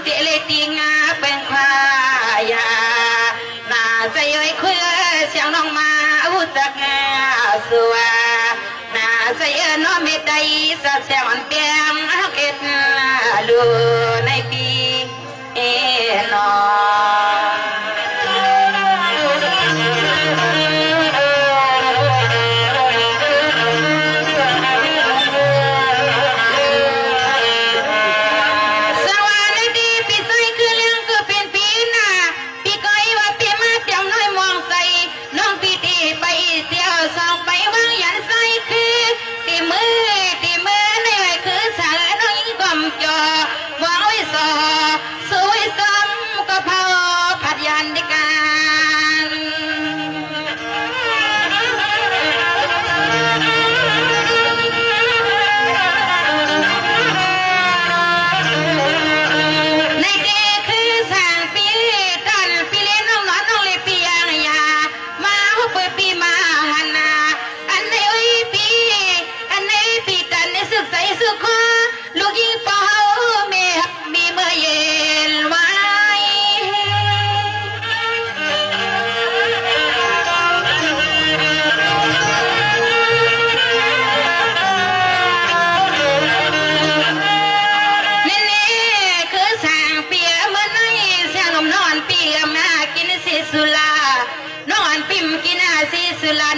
เดเลติงาเป็นควายาน่าใจเอ้ยคุยเสียงน้องมาอุจักงาสัวน่าใจเอ้ยน้องไม่ได้สักเสียงมันเปียงเก็ดลูในปีนอ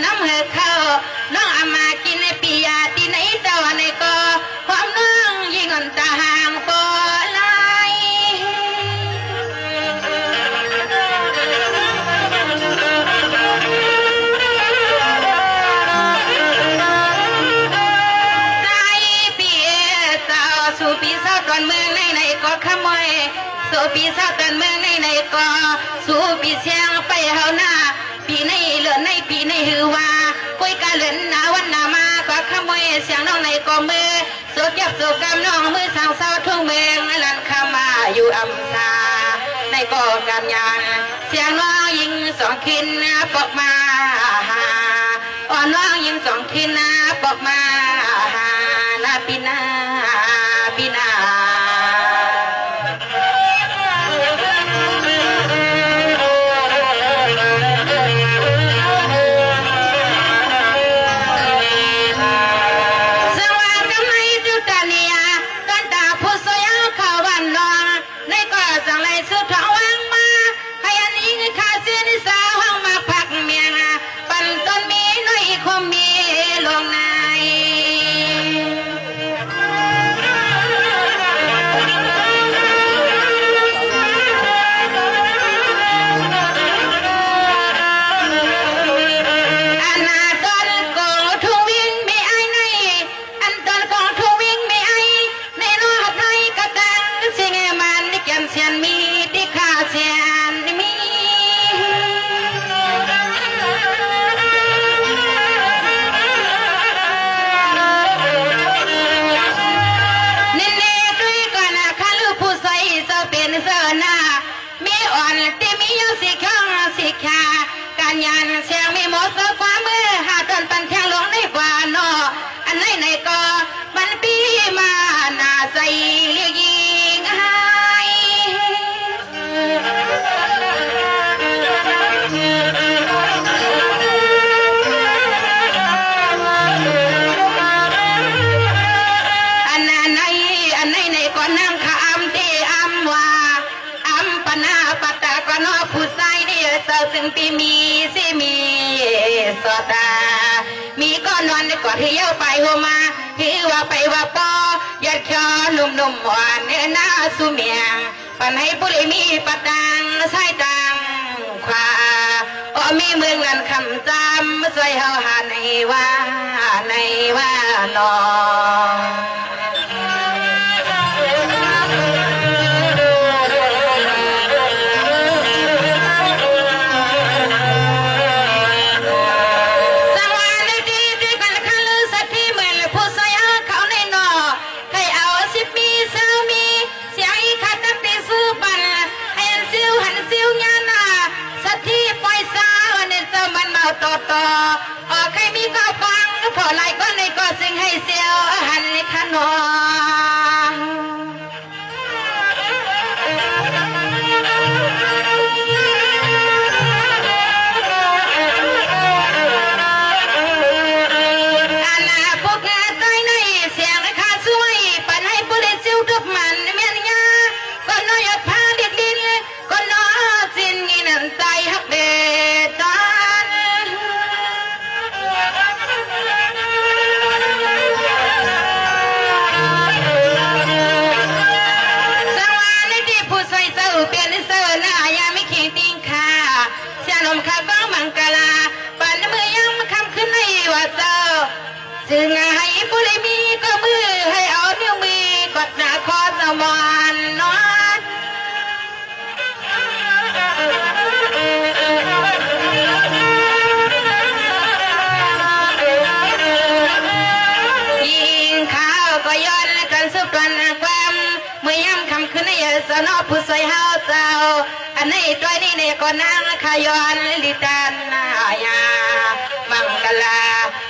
น้ำเหือเข้าน้องอามากินในปียาที่ไหนตะวันในก็ความน้องยิ่งอ่อนตาห่างปอไลใจปีเจ้าสู่ปีเศร้าตอนเมืองในก็ขโมยสู่ปีเศร้าตอนเมืองในก็สู่ปีเชียงไปเฮาหน้าปีในเหลือในปีในหือว่าคุยกันเหลือนหนาวันหนามาก็ขโมยเสียงน้องในกอมือสุกยับสุกกำน้องมือสาวสาวทุ่งเมืองลันข้ามาอยู่อำซาในก่อการยานเสียงน้องยิงสองคินปอกมาอ่อนน้องยิงสองคินปอกมาลาปีนาปีนาการยานเสียงมีหมดตัวความมือหาต้นปันแทงหลวงในป่านออันไหนก็มันปีมาหน้าใสเรียกยิงให้อันไหนก็นั่งขามเตอัมว่าอัมปนาปตะก็นอผู้ใส่เดียเจ้าซึ่งปีมีสิมีสตามีก็นอนกอดเที่ยวไปหัวมาที่ว่าไปว่าปอยัดคอนุ่มหวานเนื้อหน้าสุเมียงปันให้ผู้เลยมีปะตังใส่ตังขวามีเมืองนันคำจำสวยเฮาหาในว่าน้องต่อใครมีก็ฟังพอไล่ก็ในก็สิ่งให้เสียวหันค นความเมื่อยามคำคืนในสนอผู้สวยเฮาเจ้าอันในตัวนี้เนี่ยก็นางขยอนลิตานายามังกลา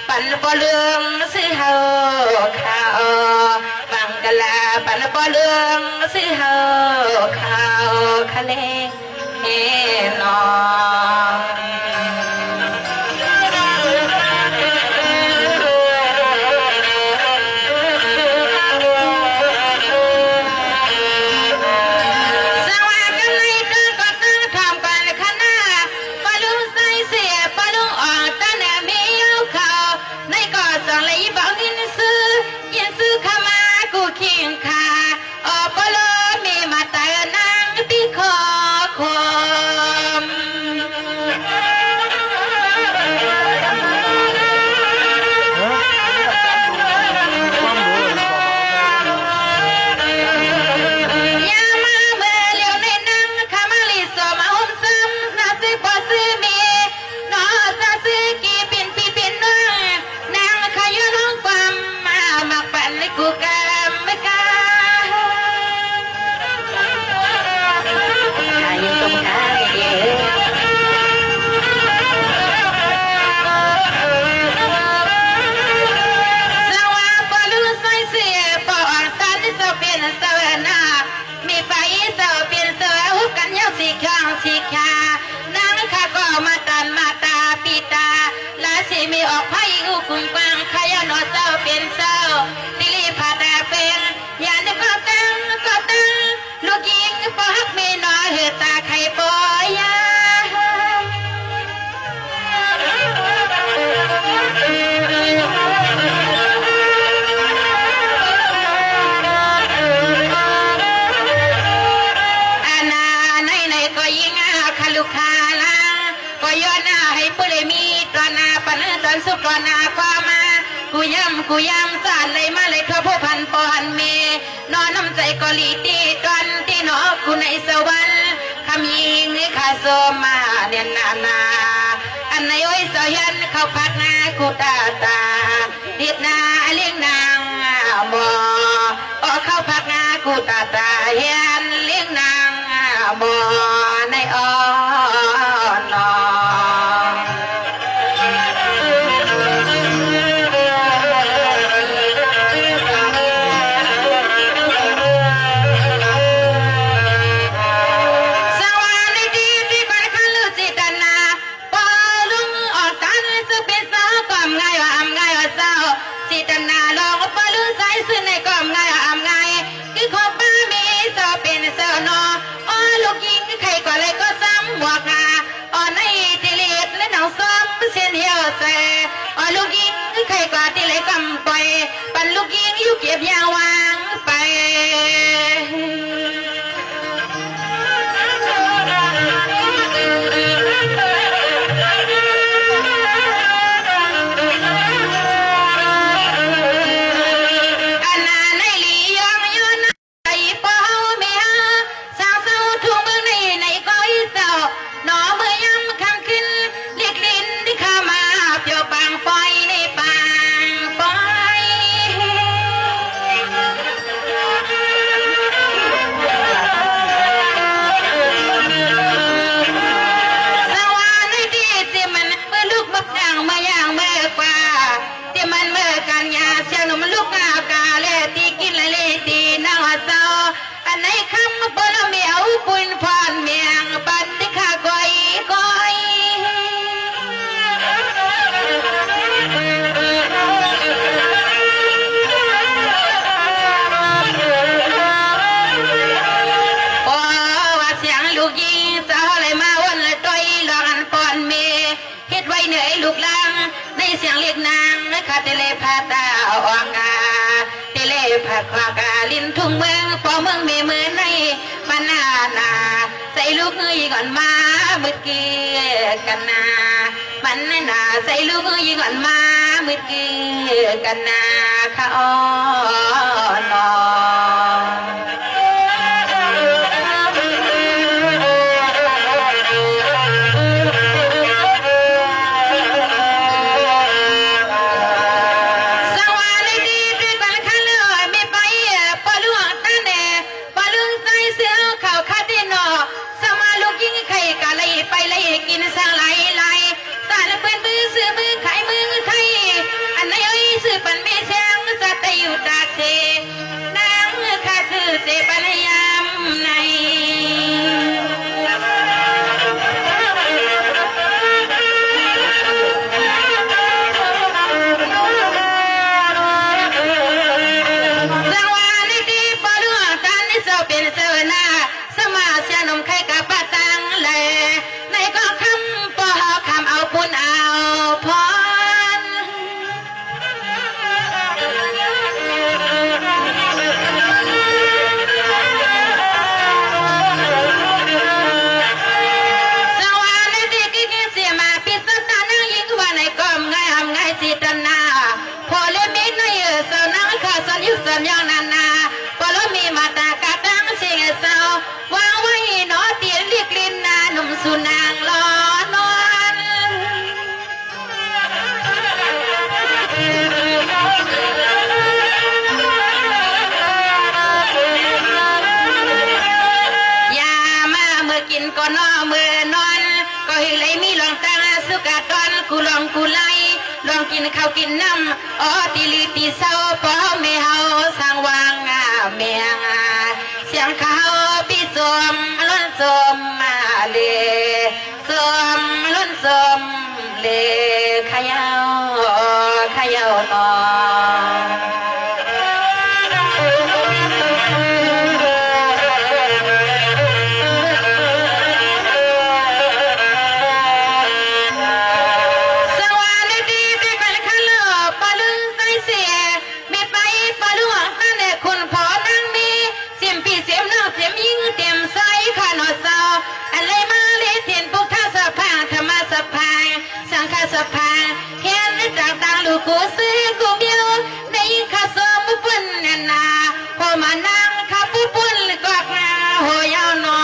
ปันปอเลืองซื้อเฮาข้าวมังกลาปันปอเลืองซื้อเฮาข้าวคะเลเฮนอสิกานางข้าก็มาตันมาตาปีตาลาสิมีออกไพ่อุกุงปังขยันอเจ้าเป็นเจ้าติลีผาแต่เป็นอย่านึกก็ตั้งลูกยิงปอฮักมีน้อยเหตุตาไข่ปอยาสุกรนาความมากูย้ำสานเลยมาเลยทั่วผู้พันปอนเมนอนน้ำใจกอลีตีตอนที่นอกูในสวรรค์คำยิงข้าโซมาเนียนนาอันในโอ้ยเสียนเขาพักนากูตาเดียดนาเลี้ยงนางหมอเข้าพักนากูตาเฮียนเลี้ยงนางหมอในนอลูกยิงใครกว่าที่เลยกำไปปันลูกยิงอยู่เก็บยาวางไปอันนาในลียองยอนไอเป้าเมียสาวสาวทุ่งเมืองในก้อยเจ้าหนอเมื่อยำคำขึ้นเรียกลิ้นที่ข้ามาเปียวปังปอยในปังปอยสวรรค์ในที่ที่มันเมื่อลูกบักดังมาอย่างเมื่อกว่าที่มันเมื่อกันยาเสียงหนุ่มลูกงากาเลตีกินละเลตีนางเจ้าอันไหนคำปนเมียวปุนพรเมียงปันที่ข้าก้อยลูกลังในเสียงเรียกนางข้าเตเลพาตาอ่างกาเตเลพาควากาลินทุ่งเมืองพอเมืองมีมือในมันนาใส่ลูกเงยก่อนมามืดเกี่ยกันนามันนาใส่ลูกเงยก่อนมามืดเกี่ยกันนาข้าอ้อนป อนยุสมยองนานาปลมีมาตากาตั้งเสียงเศร้าวางไว้หนอเตียนเรียกลินนาหนุ่มสุนางรอนอนยามาเมื่อกินก็นอเมื่อนอนก็ให้เลยมีลองตั้งสุกาตอนกูลองกูไลลองกินข้าวกินน้ำอ๋อตีลีตีเศร้าพอไม่เฮาสร้างวางเมียงเสียงเขาพี่สมล้นสมมาเลสมล้นสมเลขยาวขยาวต่อสภาเห็นจากต่างลูกกูซื้อกูเดียวในข้าสมปุ่นนาพอมานั่งข้าปุ่นกอกนาโหยาวนอ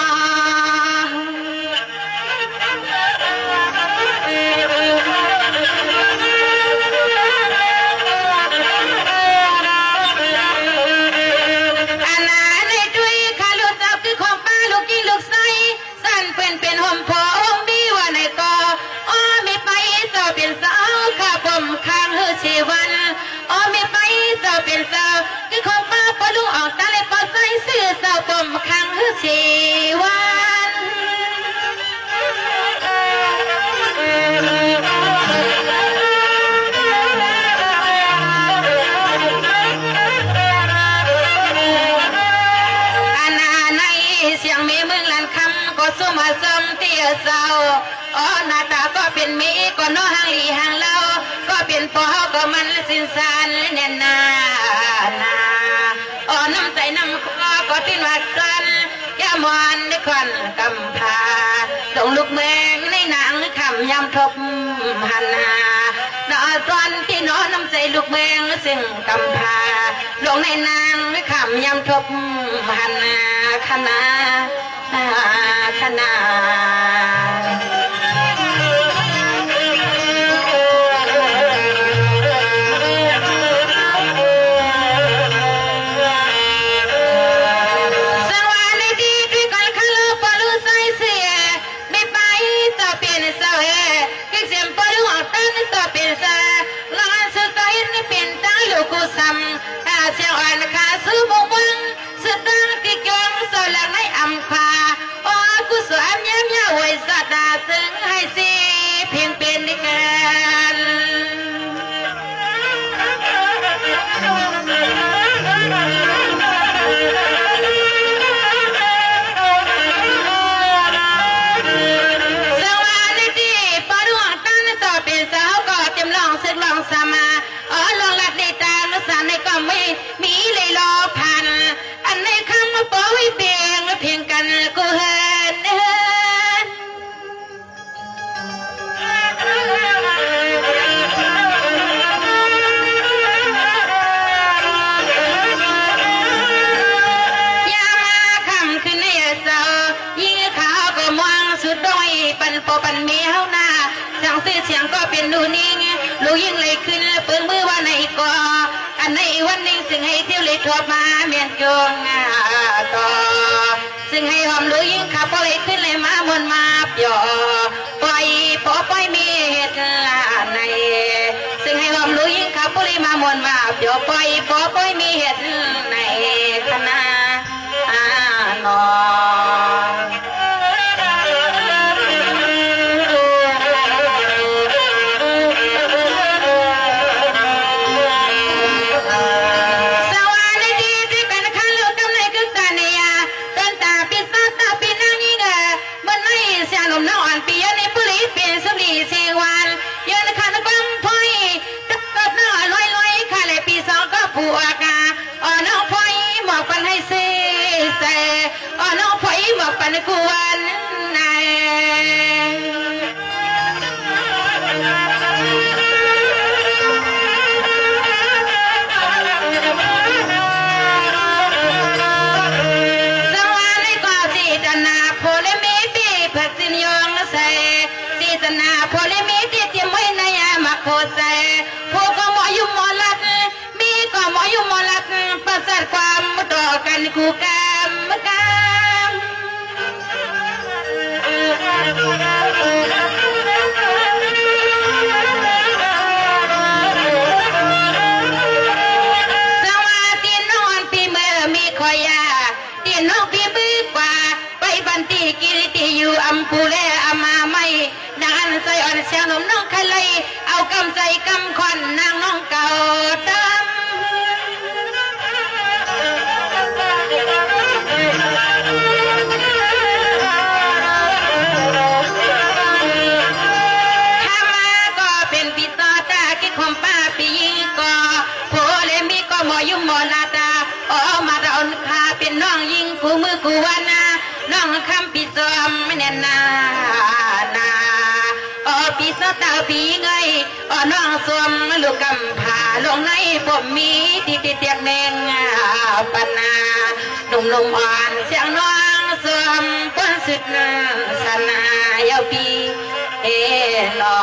อันนั้นในจุยข้าลูกจับคือของป้าลูกกินลูกไส้สั่นเป็นห่มพองดีว่าในกออ้อไม่ไปเจ้าเป็นสาวข้าผมข้างเฮือชีวันอ้อไม่ไปเจ้าเป็นสาวคือของป้าปลุงออกตาเลยปอใส่เสื้อสาวผมข้างเฮือชีวันอันในเสียงมีมึงลันคำก็สู้มาซ้ำเตี้ยเศร้าอ๋อหน้าตาก็เป็นมีก็น้อหางหลีหางเล่าก็เป็นปอก็มันสินสารแน่นนาอ๋อน้ำใจน้ำคอก็ทิ้นวัดกันย่ามวันได้ควันกำพาตรงลูกแมงในหนังคำยำทบหันนาดอตอนที่น้อน้ำใจลูกแมงซึ่งกำพาลงในนางคำยำทบหันนาคณะคณะเสียงอ่านขาซื้อบงบังสุดตั้งที่กองสลังในอำคาอ๋อกูสวยแย้มยาวไว้สัตดาซึ่งให้สิเพียงเป็นดิกันสวัสดีปาดวงตั้งต่อเป็นสาวก็เตรียมลองศึกลองสมาอ๋อลองลัดในตาลสานในก็ไม่มีเลยรอพันอันในคำมาปอยเพียงกันกูเห็นยามาคำขึ้นในเสายิ่งขาวก็มองสุดด้อยปันปอปันเมียวหน้าเสียงเสียงก็เป็นดูนิ่งลูกยิ่งเลยขึ้นเปิงมือว่าในก่ออันในวันหนึ่งซึ่งให้เที่ยวเลยทอดมาเมียนจงต่อซึ่งให้หอมลูกยิ่งขับพอเลยขึ้นเลยมามนมาเปียปล่อยปอปล่อยมีเหตุลาในซึ่งให้หอมลูกยิ่งขับพอเลยมามนมาเปียปล่อยปอปล่อยมีเหตุในคณะนอน้องอ่านปียในปุริเปลี่ยนสลีเสียวันยืนขันบังพอยตัดหน้าลอยข้าเลยปีสองก็ผัวกาอ๋อน้องพอยหมอกปันให้เสียอ๋อน้องพอยหมอกปันกวนนาย ศนาพอเลยมีที่เตรียมไว้ในมาโคใจผู้ก็หมอยุ่หมอลัดมีก็หมอยุ่หมอลัดประสานความต่อกันคู่กรรมสวัสดีนอนปีเมื่อมีคอยาตีนอกปีมือกว่าไปบันตีกิริติอยู่อัมพูเลอามาไม่นางใจอ่อนเสียงนมน้องใครเลยเอากำใจกำควันนางน้องเก่าดำข้ามาก็เป็นปีต่อตาคิดความป้าปียิงก็โพเลมีก็หมอยุ่หมอลาตาอ๋อมาเราคาเป็นน้องยิงกูมือกูวานาน้องคำปีจอมไม่แน่นาปีสตาปีไงน้องสวมลูกกำผาลงในผมมีติดเตียกแดงปนาหนุ่มอ่อนเสียงน้องสวมป้นสุดสนายาปีนอ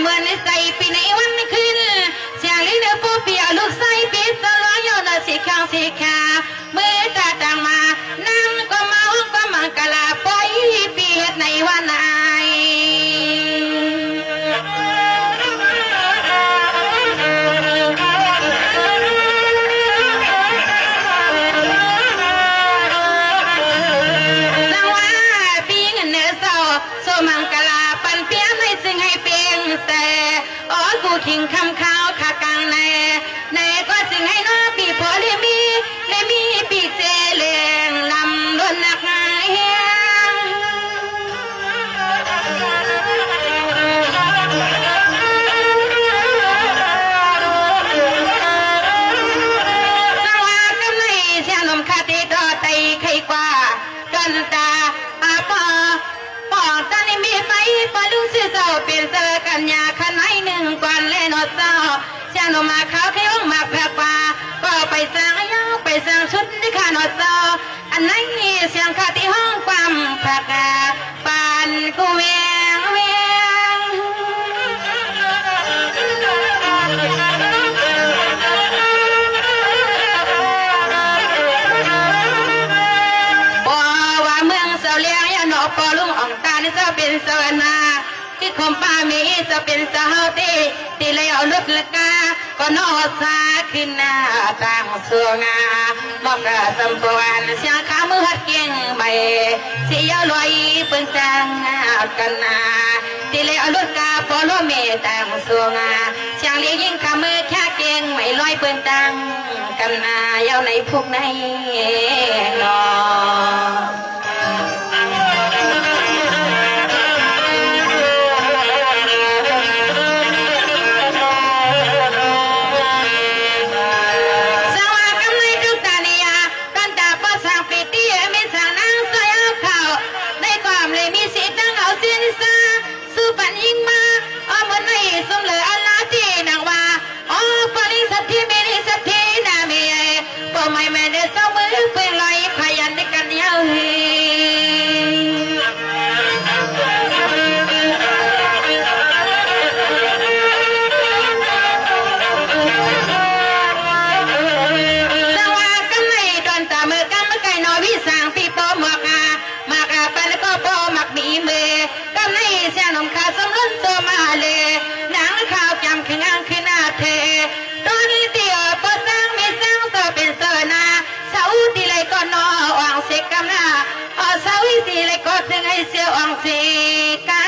เมื่อในใจปีในวันขึ้นเสียงลิ้นผู้เปียลูกไส้ปิดตลอดยอดสีข้างสีขาเมื่อตาต่างมานั่งก็เมาก็มังกลาปล่อยเปียดในวันไหนสังว่าปีเงินเนื้อโซโซมังกลาปันเปียไม่จึงให้เป็นแต่อ๋อกูทิ้งคำข้าวขากังในก็จึงให้น้อปีพอเลยมีปีเจเลงลำล้วนหนักไงสังว่ากำไรเสียงนมคาติต่อไตไข่กว่าดอนตาปองตาในมีไปปลุงชื่อเจ้าเป็นเจอกันยาขันไหนหนึ่งก่อนเล่นเจ้าเสียงนมมาเขาเขี้ยวมาแพร่ป่าก็ไปสร้างยาวไปสร้างชุดที่ข้านอเจ้าอันไหนเสียงคาที่ห้องความผักปานกูเวียงว่าเมืองเสาเลี้ยงยาหนอปอลุงอ่องตานี่จะเป็นเสนาที่คมป้ามีจะเป็นสาวตีเลยเอาลุดละกาก็นอสาขึ้นหน้าต่างสวงบอกกระสัมปวนเสียงขามือหัดเก่งใบเสียลอยปืนจังกันนาตีเลยเอาลุดกาปอลุเมต่างสวงเสียงเลี้ยยิ่งขามือแค่เก่งไม่ลอยปืนจังกันนาเย้าในพวกในนอสมเลยอัลลาที่นางว่าอ๋อปริสัทธิเมริสัทธินาเมย์ปอไม่แม่เด็ดสมือเพื่อลอยขยันในกันเยาเฮสว่างกันในดอนตาเมื่อกันเมื่อไก่นอวิสังปีโปหมอกมากาปันก็โปมักมีเมย์กันในเสียงนมขาสมรุ่นโซมาเลข้าวจำขึ้นงานขึ้นหน้าเทตอนนี้เตี๋ยวปอสังมีสังต่อเป็นเสนาเสาตีเลยก็นออ่างเสกำนาเสาตีเลยก็ถึงให้เสียวอ่างเสกา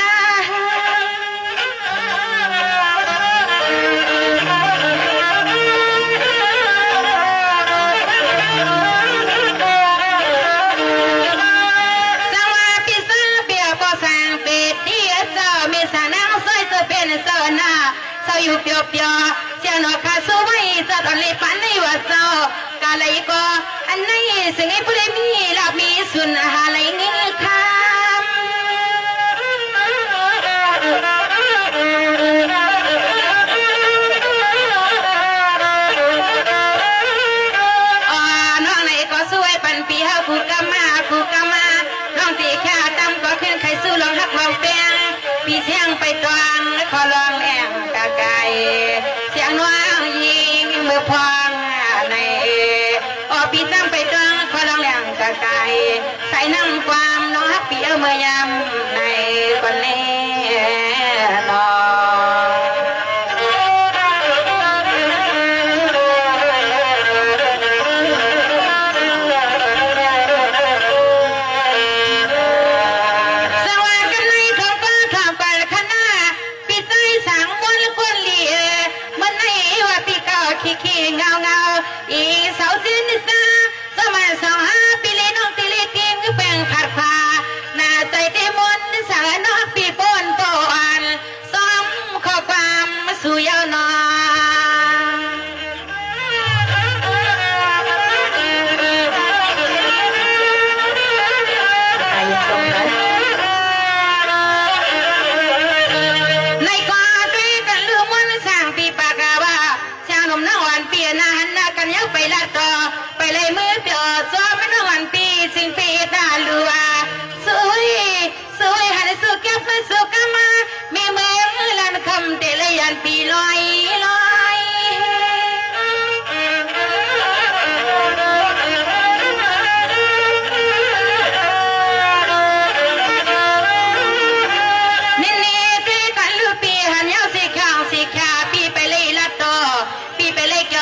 สังว่าพิซซ่าเปียปอสังเป็ดเดียเจ้ามีสานังซอยจะเป็นเสนาส เขาอยู่เปียวเปียวเสียงนกขาสู้ไว้จะตอนเล็บปันในวัดเจ้ากาไรก็อันไหนสิ่งให้ผู้ใดมีหลับมีสุนหาไรเงี้ยคำน้องไหนก็สวยปันปีเฮาคู่กำมาน้องตีแค่ตำก็ขึ้นใครสู้ลองหักลองเปียงปีเสียงไปตวงขอลองแองกะไก่เสียงน้องยิงมือพองในปีตั้งไปตวงขอลองแองกะไก่ใส่น้ำความน้องฮักปีเอาเมื่อยำในคนเล่นอขี้เงาอีสาวเส้นตาสมัย25 ปีเลยน้องตีเล็กเก่งแบ่งผัดผ้าหน้าใจเตมนสารนอกปีปนโตอันซ้อมข้อความสู่ยาวนอนในกอดกันลืมวันสร้างปีปากาว่าน้องวันปีนาหันหน้ากันยักไปละต่อไปเลยมือเปียซ้อมน้องวันปีสิ่งปีตาลัวสวยหันสุกยับมาสุกมามีเมืองลันคำเตลยันปีลอย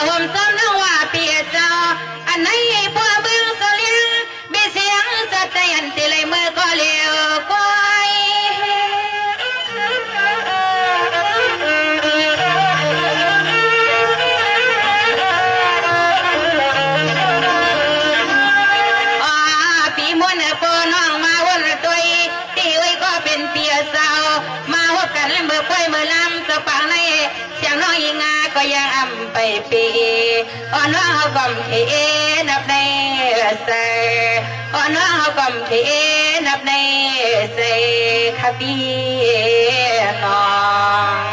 ผมซ้อมน้องว่าเปียเจ้าอันไหนพวกเมืองเสลียงมีเสียงสะใจอันตีเลยมือก็เลี้ยวก้อยปีมวนปอน้องมาวนตัวตีไว้ก็เป็นเปียเจ้ามาพบกันเล่นเบอร์ป่วยเมื่อลำจะปังในเสียงน้องยิงาก็ยังอ่ำไปปีน้องเขากำเขนับในใส่น้องเขากำเขนับในใส่ขับปีน้อง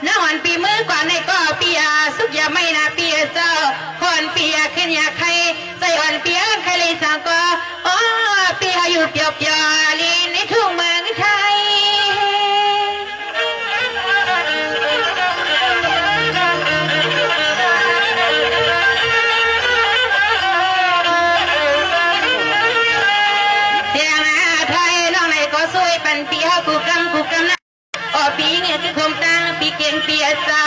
น้าวันปีมือกว่าในก็ปีอาสุกอย่าไม่นาปีเจ้าคนปีอาขึ้นอยากใครใส่อ่อนปีอาใครเลยสังก็ปีอาอยู่เปียวเปียวลีในทุ่งเมืองไทยเสียงไทยน้องในก็สวยปันปีอาคู่กำนะปีเงี้ยคือคมตังปีเก่งปีเจ้า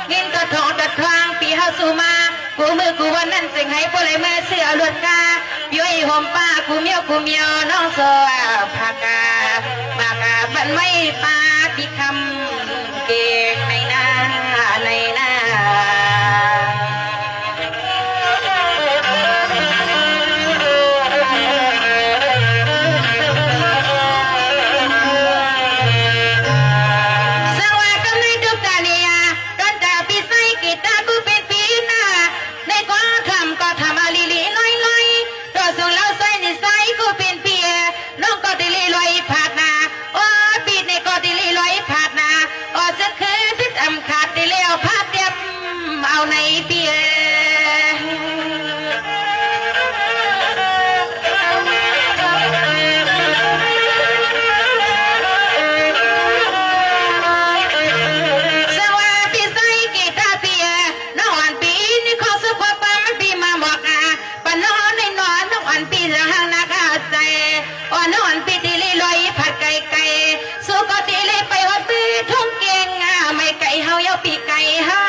เงินก็ทองตัดทางปีเฮาสู่มากูมือกูวันนั้นจึงให้พวกไรแม่เสื้อลวดกาย้อยหอมป้ากูเมียวน้องโซผากาบากาบันไม่ปาที่คำเก่งในหน้า ปีไก่เฮา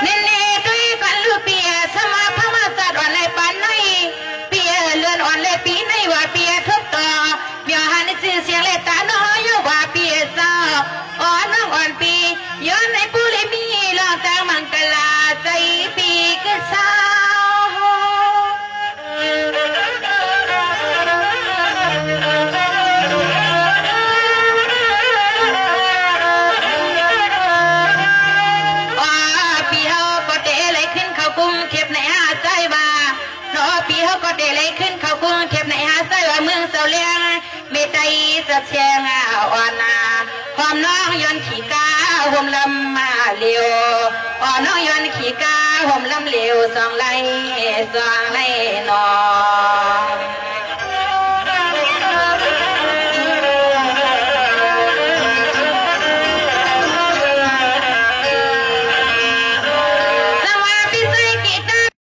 เน้นๆด้วยกันลูกเปียสมาพระมาจัดอ่อนเลยปานในเปียเลื่อนอ่อนเลยปีในว่าเปียทุบต่อเบียหันชื่อเสียงเลยตาน้อยว่าเปียเศร้าอ่อนน้องอ่อนปีย้อนในปุริมีลองตางมังกลาใจปีกเศร้ากุ้งเข็บในหาดใจว่าน้อปีเขาก็ได้เลยขึ้นเขากุ้งเข็บในหาดใจว่าเมืองเสาเลี้ยงเมตัยจะเชียงอ่อนนาหอมน้องย้อนขี่กาห่มลำมาเลียวอ่อนน้องย้อนขี่กาห่มลำเลียวสองไล่นอ